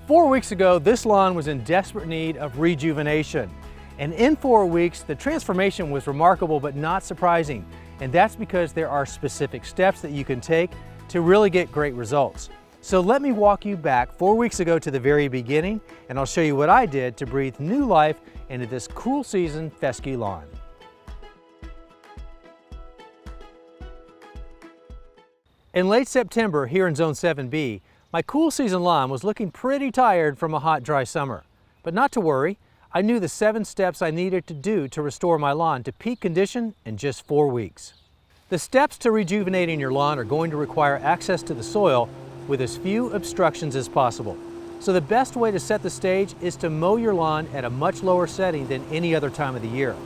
4 weeks ago, this lawn was in desperate need of rejuvenation. And in 4 weeks, the transformation was remarkable but not surprising. And that's because there are specific steps that you can take to really get great results. So let me walk you back 4 weeks ago to the very beginning, and I'll show you what I did to breathe new life into this cool season fescue lawn. In late September here in Zone 7B, my cool season lawn was looking pretty tired from a hot, dry summer. But not to worry, I knew the 7 steps I needed to do to restore my lawn to peak condition in just 4 weeks. The steps to rejuvenating your lawn are going to require access to the soil with as few obstructions as possible. So the best way to set the stage is to mow your lawn at a much lower setting than any other time of the year.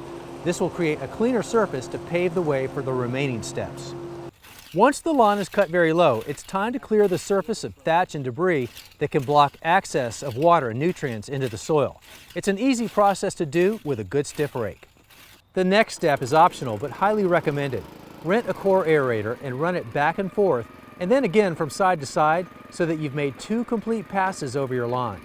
This will create a cleaner surface to pave the way for the remaining steps. Once the lawn is cut very low, it's time to clear the surface of thatch and debris that can block access of water and nutrients into the soil. It's an easy process to do with a good stiff rake. The next step is optional but highly recommended. Rent a core aerator and run it back and forth and then again from side to side so that you've made 2 complete passes over your lawn.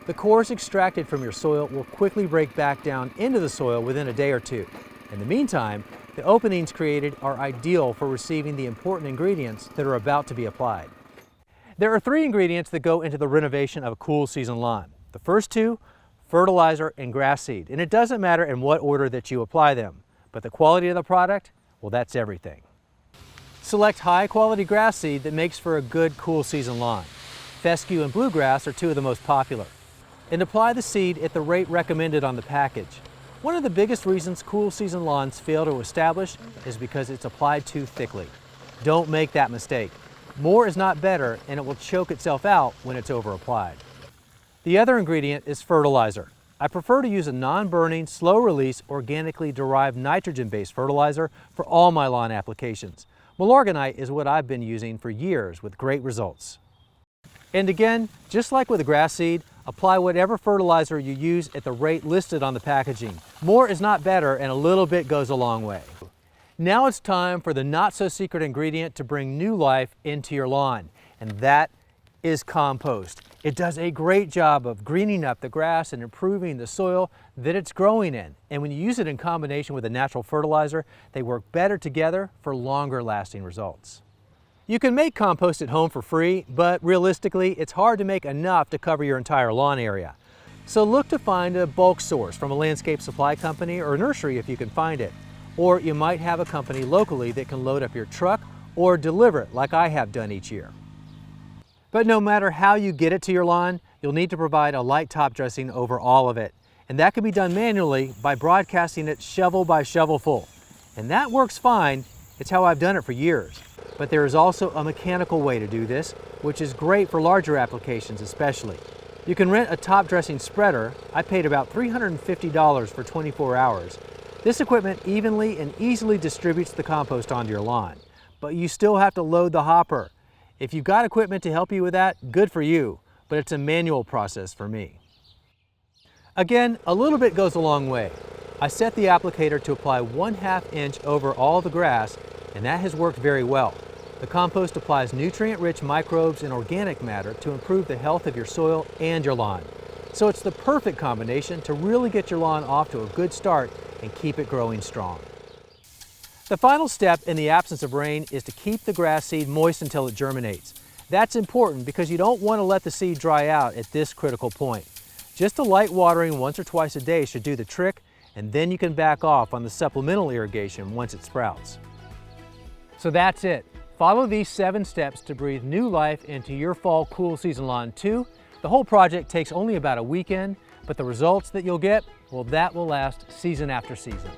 The cores extracted from your soil will quickly break back down into the soil within a day or 2. In the meantime, the openings created are ideal for receiving the important ingredients that are about to be applied. There are 3 ingredients that go into the renovation of a cool season lawn. The first 2, fertilizer and grass seed. And it doesn't matter in what order that you apply them, but the quality of the product, well, that's everything. Select high quality grass seed that makes for a good cool season lawn. Fescue and bluegrass are 2 of the most popular. And apply the seed at the rate recommended on the package. One of the biggest reasons cool season lawns fail to establish is because it's applied too thickly. Don't make that mistake. More is not better, and it will choke itself out when it's over applied. The other ingredient is fertilizer. I prefer to use a non-burning, slow-release, organically derived nitrogen-based fertilizer for all my lawn applications. Milorganite is what I've been using for years with great results. And again, just like with the grass seed, apply whatever fertilizer you use at the rate listed on the packaging. More is not better, and a little bit goes a long way. Now it's time for the not-so-secret ingredient to bring new life into your lawn, and that is compost. It does a great job of greening up the grass and improving the soil that it's growing in. And when you use it in combination with a natural fertilizer, they work better together for longer-lasting results. You can make compost at home for free, but realistically, it's hard to make enough to cover your entire lawn area. So look to find a bulk source from a landscape supply company or a nursery if you can find it. Or you might have a company locally that can load up your truck or deliver it like I have done each year. But no matter how you get it to your lawn, you'll need to provide a light top dressing over all of it. And that can be done manually by broadcasting it shovel by shovelful. And that works fine. It's how I've done it for years. But there is also a mechanical way to do this, which is great for larger applications especially. You can rent a top dressing spreader. I paid about $350 for 24 hours. This equipment evenly and easily distributes the compost onto your lawn, but you still have to load the hopper. If you've got equipment to help you with that, good for you, but it's a manual process for me. Again, a little bit goes a long way. I set the applicator to apply 1/2 inch over all the grass, and that has worked very well. The compost applies nutrient-rich microbes and organic matter to improve the health of your soil and your lawn. So it's the perfect combination to really get your lawn off to a good start and keep it growing strong. The final step in the absence of rain is to keep the grass seed moist until it germinates. That's important because you don't want to let the seed dry out at this critical point. Just a light watering once or twice a day should do the trick, and then you can back off on the supplemental irrigation once it sprouts. So that's it. Follow these 7 steps to breathe new life into your fall cool season lawn too. The whole project takes only about a weekend, but the results that you'll get, well, that will last season after season.